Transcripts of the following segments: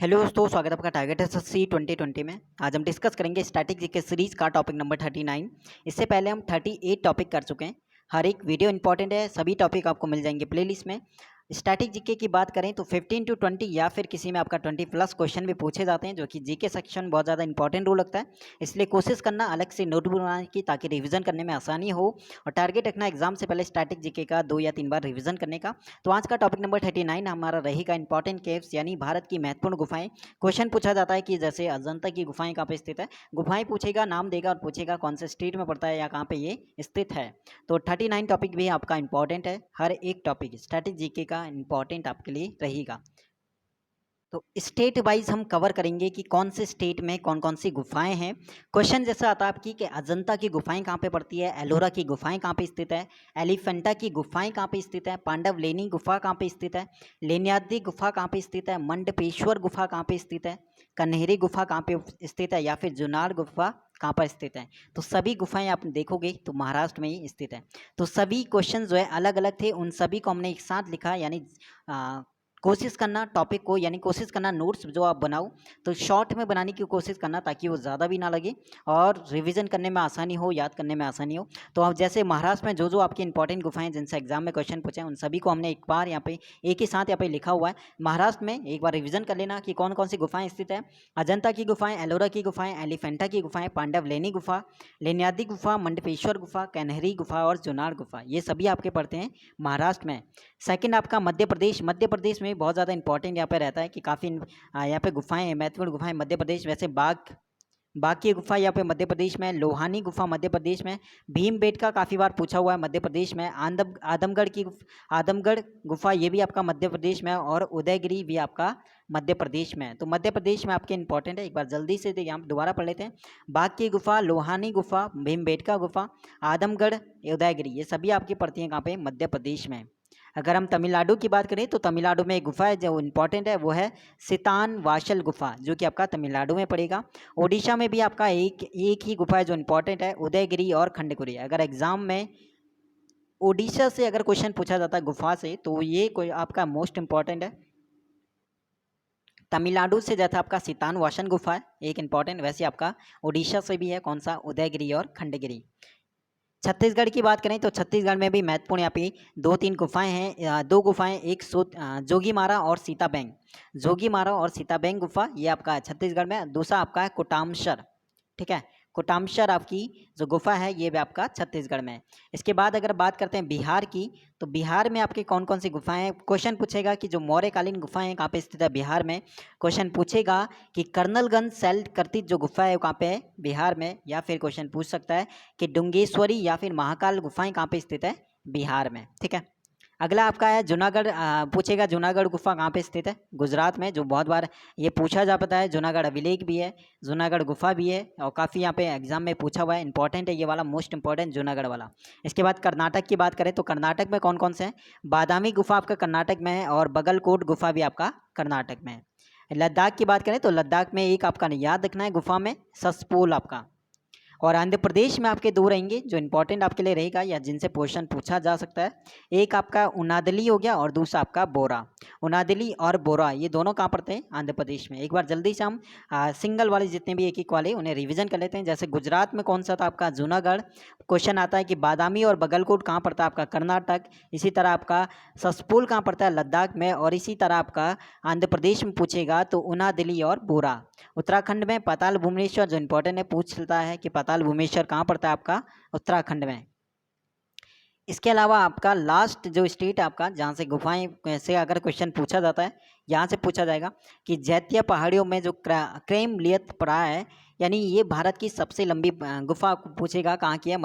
Hello दोस्तों, स्वागत है आपका टारगेट एसएससी 2020 में। आज हम डिस्कस करेंगे स्टैटिक जीके सीरीज का टॉपिक नंबर 39। इससे पहले हम 38 टॉपिक कर चुके हैं। हर एक वीडियो इंपॉर्टेंट है, सभी टॉपिक आपको मिल जाएंगे प्लेलिस्ट में। स्टैटिक जीके की बात करें तो 15 to 20 या फिर किसी में आपका 20+ क्वेश्चन भी पूछे जाते हैं, जो कि जीके सेक्शन बहुत ज़्यादा इंपॉर्टेंट रोल लगता है। इसलिए कोशिश करना अलग से नोटबुक बनाने की, ताकि रिवीजन करने में आसानी हो। और टारगेट रखना एग्जाम से पहले स्टैटिक जीके का 2 या 3 बार रिवीजन करने का। तो आज का टॉपिक नंबर 39 हमारा रहेगा इंपॉर्टेंट केव्स, यानी भारत की महत्वपूर्ण गुफाएं। क्वेश्चन पूछा जाता है कि जैसे अजंता की गुफाएं कहाँ पे स्थित है। गुफाएं पूछेगा, नाम देगा और पूछेगा कौन से स्टेट में पड़ता है या कहाँ पे ये स्थित है। तो 39 टॉपिक भी आपका इंपॉर्टेंट है। हर एक टॉपिक स्टैटिक जीके का इंपॉर्टेंट आपके लिए रहेगा। तो स्टेट वाइज हम कवर करेंगे कि कौन से स्टेट में कौन कौन सी गुफाएं हैं। क्वेश्चन जैसा आता है आपकी कि अजंता की गुफाएं कहाँ पे पड़ती है, एलोरा की गुफाएं कहाँ पे स्थित है, एलिफेंटा की गुफाएं कहाँ पे स्थित है, पांडवलेनी गुफा कहाँ पे स्थित है, लेन्याद्री गुफा कहाँ पे स्थित है, मंडपेश्वर गुफा कहाँ पे स्थित है, कन्हेरी गुफा कहाँ पे स्थित है, या फिर जुनार गुफा कहाँ पर स्थित है। तो सभी गुफाएं आप देखोगे तो महाराष्ट्र में ही स्थित है। तो सभी क्वेश्चन जो है अलग अलग थे, उन सभी को हमने एक साथ लिखा, यानी कोशिश करना टॉपिक को, यानी कोशिश करना नोट्स जो आप बनाओ तो शॉर्ट में बनाने की कोशिश करना, ताकि वो ज़्यादा भी ना लगे और रिवीजन करने में आसानी हो, याद करने में आसानी हो। तो अब जैसे महाराष्ट्र में जो जो आपकी इंपॉर्टेंट गुफाएं जिनसे एग्जाम में क्वेश्चन पूछे, उन सभी को हमने एक बार यहाँ पे एक ही साथ यहाँ पे लिखा हुआ है। महाराष्ट्र में एक बार रिविजन कर लेना कि कौन कौन सी गुफाएं स्थित है। अजंता की गुफाएं, एलोरा की गुफाएं, एलिफेंटा की गुफाएं, पांडवलेनी गुफा, लेन्याद्री गुफा, मंडपेश्वर गुफा, कन्हेरी गुफा और जुनार गुफा, ये सभी आपके पढ़ते हैं महाराष्ट्र में। सेकंड आपका मध्य प्रदेश। मध्य प्रदेश में बहुत ज़्यादा इंपॉर्टेंट यहाँ पे रहता है कि काफ़ी यहाँ पे गुफाएं हैं, महत्वपूर्ण गुफाएं मध्य प्रदेश। वैसे बाघ की गुफा यहाँ पे मध्य प्रदेश में, लोहानी गुफा मध्य प्रदेश में, भीमबेटका काफ़ी बार पूछा हुआ है मध्य प्रदेश में, आदमगढ़ गुफा ये भी आपका मध्य प्रदेश में, और उदयगिरी भी आपका मध्य प्रदेश में। तो मध्य प्रदेश में आपके इंपॉर्टेंट है, एक बार जल्दी से यहाँ दोबारा पढ़ लेते हैं। बाघ की गुफा, लोहानी गुफा, भीमबेटका गुफा, आदमगढ़, उदयगिरी, ये सभी आपकी पड़ती हैं कहाँ पे, मध्य प्रदेश में। अगर हम तमिलनाडु की बात करें तो तमिलनाडु में एक गुफा है जो इंपॉर्टेंट है, वो है सितान वाशल गुफा, जो कि आपका तमिलनाडु में पड़ेगा। ओडिशा में भी आपका एक ही गुफा है जो इंपॉर्टेंट है, उदयगिरी और खंडगिरी। अगर एग्जाम में ओडिशा से अगर क्वेश्चन पूछा जाता है गुफा से, तो ये कोई आपका मोस्ट इंपॉर्टेंट है। तमिलनाडु से जैसा आपका सितान वाशन गुफा है एक इंपॉर्टेंट, वैसे आपका ओडिशा से भी है कौन सा, उदयगिरी और खंडगिरी। छत्तीसगढ़ की बात करें तो छत्तीसगढ़ में भी महत्वपूर्ण यहाँ पे 2-3 गुफाएं हैं। दो गुफाएं, एक जोगीमारा और सीताबैंग। जोगीमारा और सीताबैंग गुफा ये आपका है छत्तीसगढ़ में। दूसरा आपका है कोटामशर, ठीक है, कोटामशर आपकी जो गुफा है ये भी आपका छत्तीसगढ़ में है। इसके बाद अगर बात करते हैं बिहार की, तो बिहार में आपके कौन कौन सी गुफाएं हैं। क्वेश्चन पूछेगा कि जो मौर्यकालीन गुफाएं हैं कहाँ पे स्थित है बिहार में। क्वेश्चन पूछेगा कि कर्नलगंज सेल कर्तित जो गुफा है वो कहाँ पे है बिहार में। या फिर क्वेश्चन पूछ सकता है कि डुंगेश्वरी या फिर महाकाल गुफाएं कहाँ पे स्थित है बिहार में, ठीक है। अगला आपका है जूनागढ़। पूछेगा जूनागढ़ गुफा कहाँ पे स्थित है, गुजरात में, जो बहुत बार ये पूछा जा पाता है। जूनागढ़ अभिलेख भी है, जूनागढ़ गुफा भी है, और काफ़ी यहाँ पे एग्जाम में पूछा हुआ है, इंपॉर्टेंट है ये वाला, मोस्ट इंपॉर्टेंट जूनागढ़ वाला। इसके बाद कर्नाटक की बात करें तो कर्नाटक में कौन कौन से हैं। बादामी गुफा आपका कर्नाटक में है, और बगलकोट गुफा भी आपका कर्नाटक में है। लद्दाख की बात करें तो लद्दाख में एक आपका याद रखना है गुफा में, ससपोल आपका। और आंध्र प्रदेश में आपके दो रहेंगे जो इंपॉर्टेंट आपके लिए रहेगा, या जिनसे क्वेश्चन पूछा जा सकता है। एक आपका उनादली हो गया और दूसरा आपका बोरा। उनादली और बोरा ये दोनों कहाँ पड़ते हैं, आंध्र प्रदेश में। एक बार जल्दी से हम सिंगल वाले जितने भी एक एक वाले उन्हें रिवीजन कर लेते हैं। जैसे गुजरात में कौन सा था आपका, जूनागढ़। क्वेश्चन आता है कि बादामी और बगलकोट कहाँ पड़ता है आपका, कर्नाटक। इसी तरह आपका ससपुल कहाँ पड़ता है, लद्दाख में। और इसी तरह आपका आंध्र प्रदेश में पूछेगा तो उनादली और बोरा। उत्तराखंड में पाताल भुवनेश्वर, जो इंपॉर्टेंट है, पूछता है कि पाताल भुवनेश्वर कहाँ पड़ता है आपका, उत्तराखंड में। इसके अलावा आपका लास्ट जो स्टेट आपका जहाँ से गुफाएं से अगर क्वेश्चन पूछा जाता है, यहाँ से पूछा जाएगा कि जैत्य पहाड़ियों में जो क्रेमलियत पड़ा है, यानी ये भारत की सबसे लंबी गुफा पूछेगा कहाँ की है,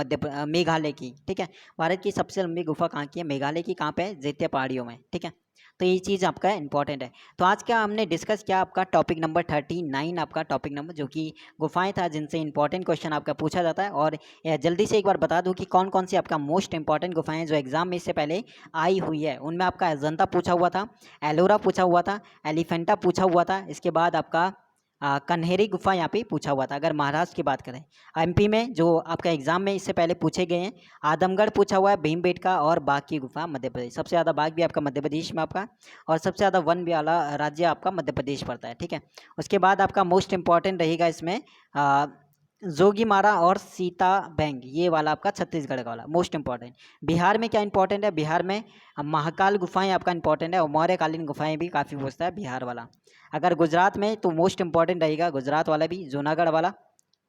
मेघालय की, ठीक है। भारत की सबसे लंबी गुफा कहाँ की है, मेघालय की। कहाँ पे है, जैत्य पहाड़ियों में, ठीक है। तो ये चीज़ आपका इंपॉर्टेंट है। तो आज क्या हमने डिस्कस किया, आपका टॉपिक नंबर 39 आपका टॉपिक नंबर, जो कि गुफाएं था जिनसे इंपॉर्टेंट क्वेश्चन आपका पूछा जाता है। और जल्दी से एक बार बता दूं कि कौन कौन सी आपका मोस्ट इंपॉर्टेंट गुफाएं हैं जो एग्जाम में इससे पहले आई हुई है। उनमें आपका अजंता पूछा हुआ था, एलोरा पूछा हुआ था, एलिफेंटा पूछा हुआ था। इसके बाद आपका कन्हेरी गुफा यहाँ पे पूछा हुआ था अगर महाराष्ट्र की बात करें। एमपी में जो आपका एग्जाम में इससे पहले पूछे गए हैं, आदमगढ़ पूछा हुआ है, भीमबेटका और बाघ की गुफा मध्य प्रदेश। सबसे ज़्यादा बाघ भी आपका मध्य प्रदेश में आपका, और सबसे ज़्यादा वन भी वाला राज्य आपका मध्य प्रदेश पड़ता है। ठीक है, उसके बाद आपका मोस्ट इंपॉर्टेंट रहेगा इसमें जोगीमारा और सीता बैंग, ये वाला आपका छत्तीसगढ़ का वाला मोस्ट इंपॉर्टेंट। बिहार में क्या इंपॉर्टेंट है, बिहार में महाकाल गुफाएं आपका इंपॉर्टेंट है, और मौर्यकालीन गुफाएं भी काफ़ी पूछता है बिहार वाला। अगर गुजरात में तो मोस्ट इंपॉर्टेंट रहेगा गुजरात वाला भी, जूनागढ़ वाला।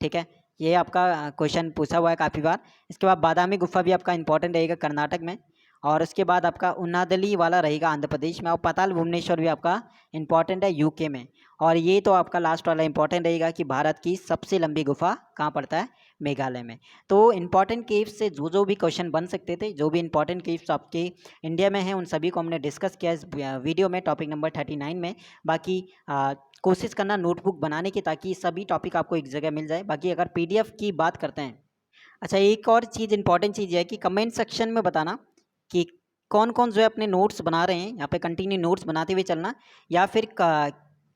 ठीक है, ये आपका क्वेश्चन पूछा हुआ है काफ़ी बार। इसके बाद बादामी गुफा भी आपका इंपॉर्टेंट रहेगा कर्नाटक में, और उसके बाद आपका उन्नादली वाला रहेगा आंध्र प्रदेश में, और पाताल भुवनेश्वर भी आपका इंपॉर्टेंट है यूके में। और ये तो आपका लास्ट वाला इंपॉर्टेंट रहेगा कि भारत की सबसे लंबी गुफा कहाँ पड़ता है, मेघालय में। तो इंपॉर्टेंट केव्स से जो जो भी क्वेश्चन बन सकते थे, जो भी इंपॉर्टेंट केव्स आपके इंडिया में हैं, उन सभी को हमने डिस्कस किया इस वीडियो में, टॉपिक नंबर 39 में। बाकी कोशिश करना नोटबुक बनाने की, ताकि सभी टॉपिक आपको एक जगह मिल जाए। बाकी अगर PDF की बात करते हैं, अच्छा एक और चीज़ इंपॉर्टेंट चीज़ है कि कमेंट सेक्शन में बताना कि कौन कौन जो है अपने नोट्स बना रहे हैं, यहाँ पे कंटिन्यू नोट्स बनाते हुए चलना, या फिर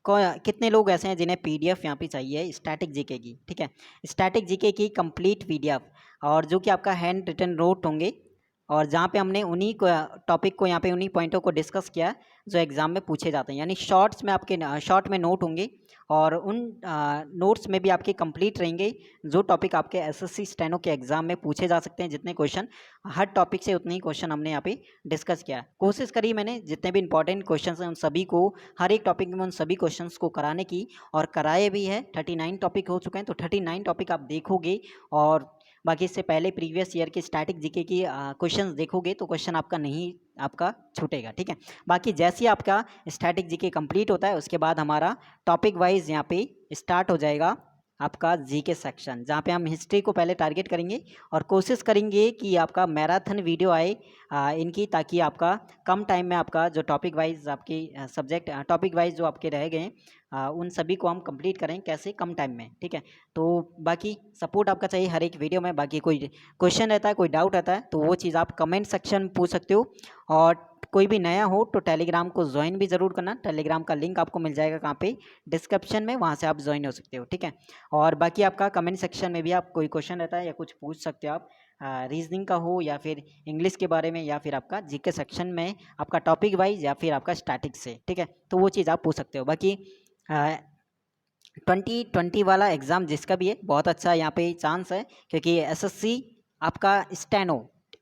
कितने लोग ऐसे हैं जिन्हें PDF यहाँ पे चाहिए स्टैटिक जीके की। ठीक है, स्टैटिक जीके की कंप्लीट PDF, और जो कि आपका हैंड रिटन नोट होंगे, और जहाँ पे हमने उन्हीं को टॉपिक को यहाँ पे उन्हीं पॉइंटों को डिस्कस किया जो एग्ज़ाम में पूछे जाते हैं। यानी शॉर्ट्स में आपके शॉर्ट में नोट होंगे, और उन नोट्स में भी आपके कंप्लीट रहेंगे जो टॉपिक आपके SSC स्टेनो के एग्ज़ाम में पूछे जा सकते हैं। जितने क्वेश्चन, हर टॉपिक से उतने ही क्वेश्चन हमने यहाँ पे डिस्कस किया। कोशिश करी मैंने जितने भी इंपॉर्टेंट क्वेश्चन हैं उन सभी को, हर एक टॉपिक में उन सभी क्वेश्चंस को कराने की, और कराए भी है। 39 टॉपिक हो चुके हैं, तो 39 टॉपिक आप देखोगे, और बाकी इससे पहले प्रीवियस ईयर के स्टैटिक जीके की क्वेश्चंस देखोगे तो क्वेश्चन आपका नहीं आपका छूटेगा। ठीक है, बाकी जैसे ही आपका स्टैटिक जीके कंप्लीट होता है, उसके बाद हमारा टॉपिक वाइज यहाँ पे स्टार्ट हो जाएगा आपका जीके सेक्शन, जहाँ पे हम हिस्ट्री को पहले टारगेट करेंगे, और कोशिश करेंगे कि आपका मैराथन वीडियो आए इनकी, ताकि आपका कम टाइम में आपका जो टॉपिक वाइज आपकी सब्जेक्ट टॉपिक वाइज जो आपके रह गए उन सभी को हम कंप्लीट करें कैसे, कम टाइम में। ठीक है, तो बाकी सपोर्ट आपका चाहिए हर एक वीडियो में। बाकी कोई क्वेश्चन रहता है, कोई डाउट रहता है, तो वो चीज़ आप कमेंट सेक्शन में पूछ सकते हो। और कोई भी नया हो तो टेलीग्राम को ज्वाइन भी ज़रूर करना। टेलीग्राम का लिंक आपको मिल जाएगा कहाँ पे, डिस्क्रिप्शन में, वहाँ से आप ज्वाइन हो सकते हो। ठीक है, और बाकी आपका कमेंट सेक्शन में भी आप कोई क्वेश्चन रहता है या कुछ पूछ सकते हो आप, रीजनिंग का हो, या फिर इंग्लिश के बारे में, या फिर आपका जीके सेक्शन में आपका टॉपिक वाइज, या फिर आपका स्टैटिक से। ठीक है, तो वो चीज़ आप पूछ सकते हो। बाकी 2020 वाला एग्ज़ाम जिसका भी है, बहुत अच्छा यहाँ पे चांस है, क्योंकि SSC आपका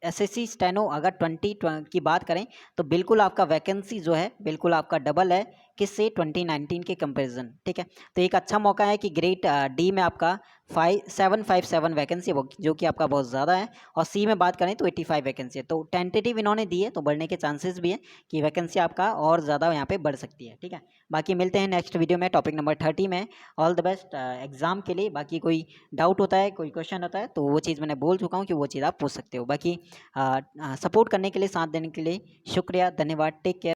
SSC स्टेनो अगर 20 की बात करें तो बिल्कुल आपका वैकेंसी जो है बिल्कुल आपका डबल है, किससे, 2019 के कंपैरिजन। ठीक है, तो एक अच्छा मौका है कि ग्रेड D में आपका 757 वैकेंसी, जो कि आपका बहुत ज़्यादा है, और C में बात करें तो 85 वैकेंसी है। तो टेंटेटिव इन्होंने दी है, तो बढ़ने के चांसेस भी है कि वैकेंसी आपका और ज़्यादा यहाँ पे बढ़ सकती है। ठीक है, बाकी मिलते हैं नेक्स्ट वीडियो में टॉपिक नंबर 30 में। ऑल द बेस्ट एग्ज़ाम के लिए। बाकी कोई डाउट होता है, कोई क्वेश्चन होता है, तो वो चीज़ मैंने बोल चुका हूँ कि वो चीज़ आप पूछ सकते हो। बाकी सपोर्ट करने के लिए, साथ देने के लिए शुक्रिया, धन्यवाद, टेक केयर।